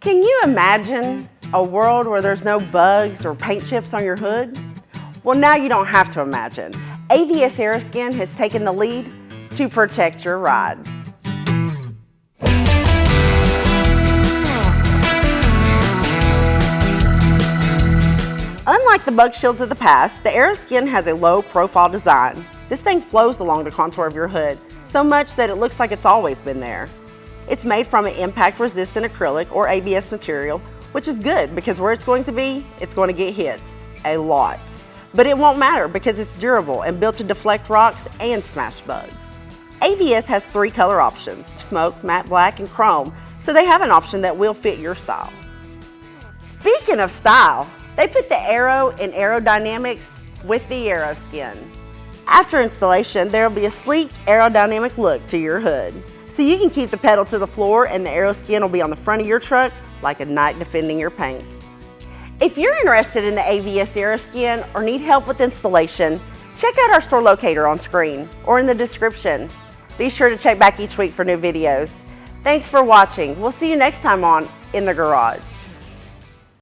Can you imagine a world where there's no bugs or paint chips on your hood? Well, now you don't have to imagine. AVS Aeroskin has taken the lead to protect your ride. Unlike the bug shields of the past, the Aeroskin has a low profile design. This thing flows along the contour of your hood, so much that it looks like it's always been there. It's made from an impact-resistant acrylic or ABS material, which is good because where it's going to be, it's going to get hit a lot. But it won't matter because it's durable and built to deflect rocks and smash bugs. AVS has 3 color options: smoke, matte black, and chrome, so they have an option that will fit your style. Speaking of style, they put the aero in aerodynamics with the Aeroskin. After installation, there will be a sleek aerodynamic look to your hood. So you can keep the pedal to the floor and the Aeroskin will be on the front of your truck like a knight defending your paint. If you're interested in the AVS Aeroskin or need help with installation, check out our store locator on screen or in the description. Be sure to check back each week for new videos. Thanks for watching. We'll see you next time on In the Garage.